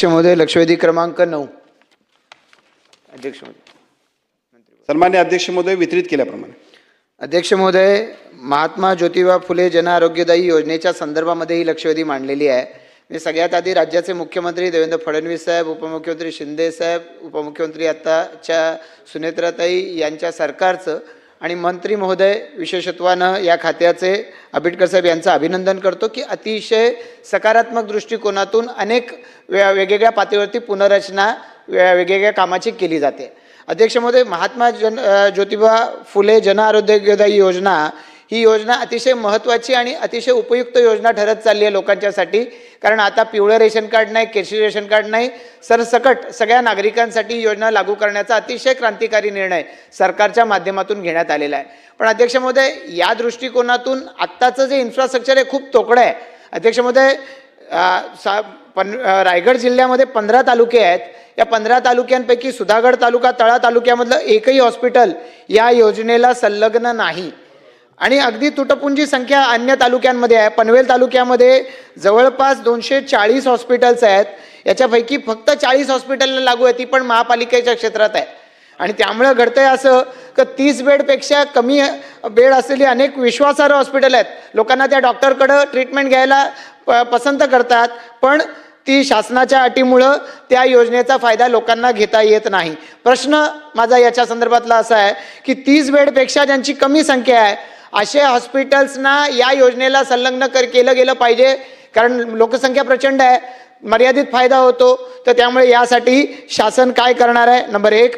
अध्यक्ष महोदय, लक्षवेधी क्रमांक 9. अध्यक्ष महोदय. सन्मान्य अध्यक्ष महोदय, वितरित केल्याप्रमाणे. अध्यक्ष महोदय, महात्मा ज्योतिबा फुले जन आरोग्यदायी योजनेच्या संदर्भामध्ये ही लक्षवेधी मांडलेली आहे. मी सगळ्यात आधी राज्याचे मुख्यमंत्री देवेंद्र फडणवीस साहेब, उपमुख्यमंत्री शिंदे साहेब, उपमुख्यमंत्री आताच्या सुनेत्राताई यांच्या सरकारचं आणि मंत्री महोदय विशेषत्वानं या खात्याचे आंबेडकर साहेब यांचं अभिनंदन करतो की अतिशय सकारात्मक दृष्टिकोनातून अनेक वेगवेगळ्या पातळीवरती पुनर्रचना वेगवेगळ्या कामाची केली जाते. अध्यक्ष महोदय, महात्मा ज्योतिबा फुले जन आरोग्यदायी योजना ही योजना अतिशय महत्त्वाची आणि अतिशय उपयुक्त योजना ठरत चालली आहे लोकांच्यासाठी. कारण आता पिवळं रेशन कार्ड नाही, केशरी रेशन कार्ड नाही, सरसकट सगळ्या नागरिकांसाठी ही योजना लागू करण्याचा अतिशय क्रांतिकारी निर्णय सरकारच्या माध्यमातून घेण्यात आलेला आहे. पण अध्यक्ष महोदय, या दृष्टिकोनातून आत्ताचं जे इन्फ्रास्ट्रक्चर आहे खूप तोकडं आहे. अध्यक्ष महोदय, रायगड जिल्ह्यामध्ये 15 तालुके आहेत. या 15 तालुक्यांपैकी सुधागड तालुका, तळा तालुक्यामधलं एकही हॉस्पिटल या योजनेला संलग्न नाही आणि अगदी तुटपुंजी संख्या अन्य तालुक्यांमध्ये आहे. पनवेल तालुक्यामध्ये जवळपास 240 हॉस्पिटल्स आहेत. याच्यापैकी फक्त 40 हॉस्पिटलला लागू आहे, ती पण महापालिकेच्या क्षेत्रात आहे. आणि त्यामुळे घडतंय असं की 30 बेडपेक्षा कमी बेड असलेली अनेक विश्वासार्ह हॉस्पिटल आहेत. लोकांना त्या डॉक्टरकडं ट्रीटमेंट घ्यायला पसंत करतात, पण ती शासनाच्या अटीमुळं त्या योजनेचा फायदा लोकांना घेता येत नाही. प्रश्न माझा याच्या संदर्भातला असा आहे की 30 बेडपेक्षा ज्यांची कमी संख्या आहे असे हॉस्पिटल्सना या योजनेला संलग्न केलं गेलं पाहिजे. कारण लोकसंख्या प्रचंड आहे, मर्यादित फायदा होतो. तर त्यामुळे यासाठी शासन काय करणार आहे, नंबर 1.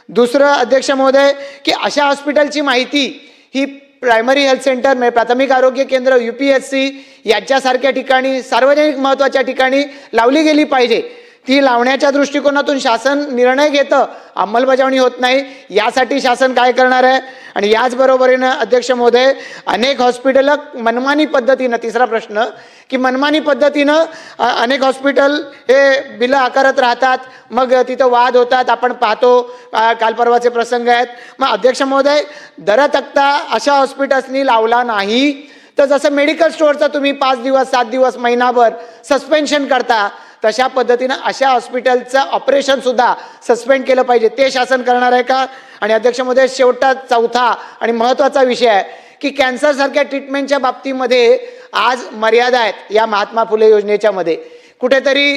दुसरं अध्यक्ष महोदय, की अशा हॉस्पिटलची माहिती ही प्रायमरी हेल्थ सेंटर म्हणजे प्राथमिक आरोग्य केंद्र, UPSC याच्यासारख्या ठिकाणी सार्वजनिक महत्त्वाच्या ठिकाणी लावली गेली पाहिजे. ती लावण्याच्या दृष्टिकोनातून शासन निर्णय घेतं, अंमलबजावणी होत नाही. यासाठी शासन काय करणार आहे? आणि याचबरोबरीनं अध्यक्ष महोदय, अनेक हॉस्पिटल मनमानी पद्धतीनं, तिसरा प्रश्न, की मनमानी पद्धतीनं अनेक हॉस्पिटल हे बिलं आकारत राहतात, मग तिथं वाद होतात. आपण पाहतो, काल परवाचे प्रसंग आहेत. मग अध्यक्ष महोदय, दरतक्ता अशा हॉस्पिटल्सनी लावला नाही तर जसं मेडिकल स्टोअरचं तुम्ही 5 दिवस 7 दिवस महिनाभर सस्पेन्शन करता, तशा पद्धतीनं अशा हॉस्पिटलचं ऑपरेशन सुद्धा सस्पेंड केलं पाहिजे. ते शासन करणार आहे का? आणि अध्यक्ष महोदय, शेवटचा चौथा आणि महत्त्वाचा विषय आहे की कॅन्सरसारख्या ट्रीटमेंटच्या बाबतीमध्ये आज मर्यादा आहेत. या महात्मा फुले योजनेच्या मध्ये कुठेतरी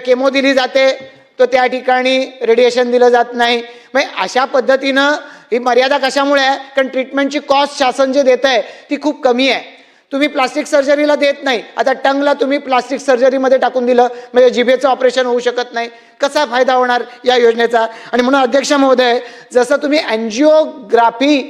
केमो दिली जाते, तर त्या ठिकाणी रेडिएशन दिलं जात नाही. मग अशा पद्धतीनं ही मर्यादा कशामुळे आहे? कारण ट्रीटमेंटची कॉस्ट शासन जे देत आहे ती खूप कमी आहे. तुम्ही प्लास्टिक सर्जरीला देत नाही, आता टंगला तुम्ही प्लास्टिक सर्जरीमध्ये टाकून दिलं म्हणजे जिभेचं ऑपरेशन होऊ शकत नाही. कसा फायदा होणार या योजनेचा? आणि म्हणून अध्यक्ष महोदय, जसं तुम्ही अँजिओग्राफी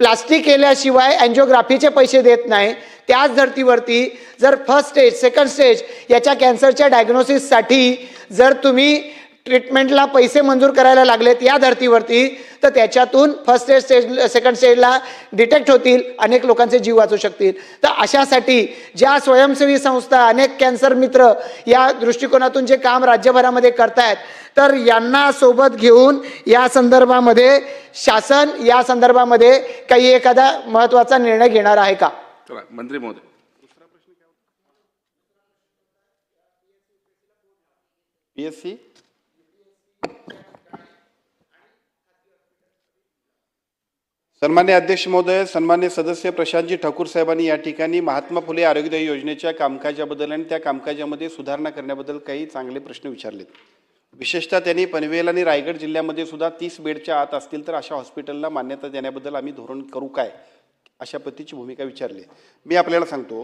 प्लास्टिक केल्याशिवाय अँजिओग्राफीचे पैसे देत नाही, त्याच धर्तीवरती जर फर्स्ट स्टेज, सेकंड स्टेज याच्या कॅन्सरच्या डायग्नोसिससाठी जर तुम्ही ट्रीटमेंटला पैसे मंजूर करायला लागलेत या धर्तीवरती, तर त्याच्यातून फर्स्ट स्टेज सेकंड स्टेजला डिटेक्ट होतील, अनेक लोकांचे जीव वाचू शकतील. तर अशासाठी ज्या स्वयंसेवी संस्था, अनेक कॅन्सर मित्र या दृष्टिकोनातून जे काम राज्यभरामध्ये करतायत, तर यांना सोबत घेऊन या संदर्भामध्ये शासन या संदर्भामध्ये काही एखादा महत्त्वाचा निर्णय घेणार आहे का? मंत्री महोदय. PSC सन्मान्य अध्यक्ष महोदय, सन्मान्य सदस्य प्रशांतजी ठाकूर साहेबांनी या ठिकाणी महात्मा फुले आरोग्यदायी योजनेच्या कामकाजाबद्दल आणि त्या कामकाजामध्ये सुधारणा करण्याबद्दल काही चांगले प्रश्न विचारलेत. विशेषतः त्यांनी पनवेल आणि रायगड जिल्ह्यामध्ये सुद्धा 30 बेडच्या आत असतील तर अशा हॉस्पिटलला मान्यता देण्याबद्दल आम्ही धोरण करू काय, अशा पद्धतीची भूमिका विचारली. मी आपल्याला सांगतो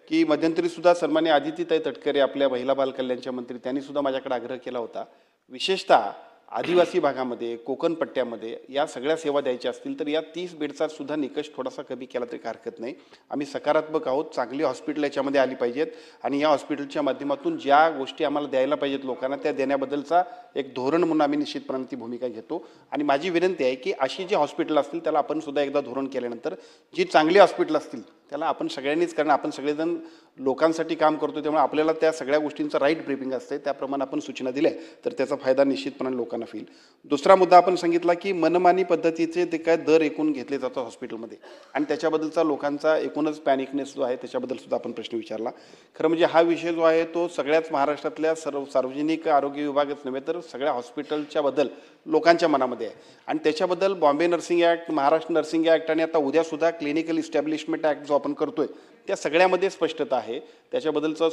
की मध्यंतरी सुद्धा सन्मान्य आदितीताई तटकरे, आपल्या महिला बाल कल्याणच्या मंत्री, त्यांनी सुद्धा माझ्याकडे आग्रह केला होता. विशेषतः आदिवासी भागामध्ये, कोकण पट्ट्यामध्ये या सगळ्या सेवा द्यायच्या असतील तर या 30 बेडचा सुद्धा निकष थोडासा कमी केला तरी हरकत नाही. आम्ही सकारात्मक आहोत. चांगली हॉस्पिटल याच्यामध्ये आली पाहिजेत आणि या हॉस्पिटलच्या माध्यमातून ज्या गोष्टी आम्हाला द्यायला पाहिजेत लोकांना त्या देण्याबद्दलचा एक धोरण म्हणून आम्ही निश्चितपणे ती भूमिका घेतो. आणि माझी विनंती आहे की अशी जी हॉस्पिटल असतील त्याला आपण सुद्धा एकदा धोरण केल्यानंतर जी चांगली हॉस्पिटल असतील त्याला आपण सगळ्यांनीच करणं, आपण सगळेजण लोकांसाठी काम करतो, त्यामुळे आपल्याला त्या सगळ्या गोष्टींचं राईट ब्रीफिंग असते, त्याप्रमाणे आपण सूचना दिल्या तर त्याचा फायदा निश्चितपणे लोकांना होईल. दुसरा मुद्दा आपण सांगितला की मनमानी पद्धतीचे ते काय दर एकूण घेतले जातात हॉस्पिटलमध्ये आणि त्याच्याबद्दलचा लोकांचा एकूणच पॅनिकनेस जो आहे त्याच्याबद्दल सुद्धा आपण प्रश्न विचारला. खरं म्हणजे हा विषय जो आहे तो सगळ्याच महाराष्ट्रातल्या सार्वजनिक आरोग्य विभागच नव्हे तर सगळ्या हॉस्पिटलच्या बद्दल लोकांच्या मनामध्ये आहे आणि त्याच्याबद्दल Bombay nursing act, Maharashtra nursing act आणि आता उद्यासुद्धा क्लिनिकल इस्टॅब्लिशमेंट ॲक्ट जो आपण करतोय त्या सगळ्यामध्ये स्पष्टता आहे. त्याच्याबद्दलचं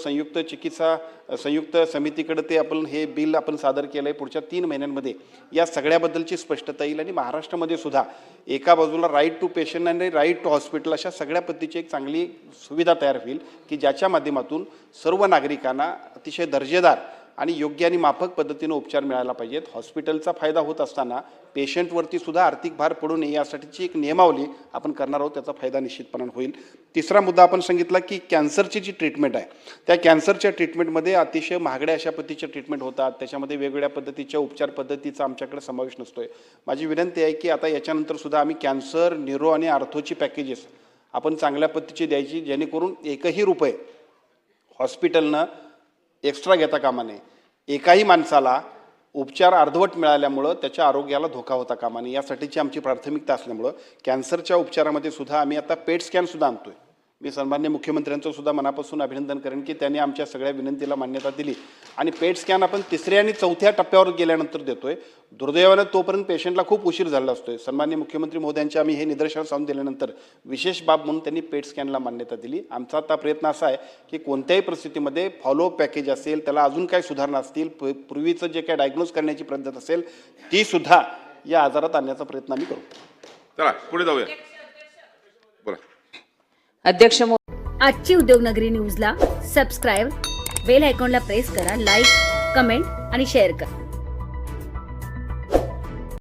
संयुक्त समितीकडे ते आपण हे बिल आपण सादर केलं आहे. पुढच्या 3 महिन्यांमध्ये या सगळ्याबद्दलची स्पष्टता येईल आणि महाराष्ट्रामध्ये सुद्धा एका बाजूला राईट टू पेशंट आणि राईट टू हॉस्पिटल अशा सगळ्या पद्धतीची एक चांगली सुविधा तयार होईल की ज्याच्या माध्यमातून सर्व नागरिकांना अतिशय दर्जेदार आणि योग्य आणि माफक पद्धतीने उपचार मिळायला पाहिजेत. हॉस्पिटलचा फायदा होत असताना पेशंटवरती सुद्धा आर्थिक भार पडू नये यासाठीची एक नियमावली आपण करणार आहोत, त्याचा फायदा निश्चितपणे होईल. तिसरा मुद्दा आपण सांगितला की कॅन्सरची जी ट्रीटमेंट आहे त्या कॅन्सरच्या ट्रीटमेंटमध्ये अतिशय महागड्या अशा पद्धतीच्या ट्रीटमेंट होतात, त्याच्यामध्ये वेगवेगळ्या पद्धतीच्या उपचार पद्धतीचा आमच्याकडे समावेश नसतोय. माझी विनंती आहे की आता याच्यानंतर सुद्धा आम्ही कॅन्सर, न्यूरो आणि आर्थोची पॅकेजेस आपण चांगल्या पद्धतीची द्यायची, जेणेकरून एकही रुपये हॉस्पिटलनं एक्स्ट्रा घेता कामा नये. एकाही माणसाला उपचार अर्धवट मिळाल्यामुळं त्याच्या आरोग्याला धोका होता कामा नये यासाठीची आमची प्राथमिकता असल्यामुळं कॅन्सरच्या उपचारामध्ये सुद्धा आम्ही आता पेट स्कॅनसुद्धा आणतोय. मी सन्माननीय मुख्यमंत्र्यांचं सुद्धा मनापासून अभिनंदन करेन की त्यांनी आमच्या सगळ्या विनंतीला मान्यता दिली आणि पेट स्कॅन आपण 3ऱ्या आणि 4थ्या टप्प्यावर गेल्यानंतर देतोय. दुर्दैवानं तोपर्यंत पेशंटला खूप उशीर झालेला असतोय. सन्माननीय मुख्यमंत्री महोदयांच्या आम्ही हे निदर्शनास आणून दिल्यानंतर विशेष बाब म्हणून त्यांनी पेट स्कॅनला मान्यता दिली. आमचा आता प्रयत्न असा आहे की कोणत्याही परिस्थितीमध्ये फॉलोअप पॅकेज असेल, त्याला अजून काही सुधारणा असतील, पूर्वीचं जे काही डायग्नोज करण्याची पद्धत असेल ती सुद्धा या आजारात आणण्याचा प्रयत्न आम्ही करू. चला पुढे जाऊया. बोला. अध्यक्ष आजची उद्योगनगरी न्यूजला सबस्क्राईब, बेल आयकॉनला प्रेस करा, लाईक, कमेंट आणि शेअर करा.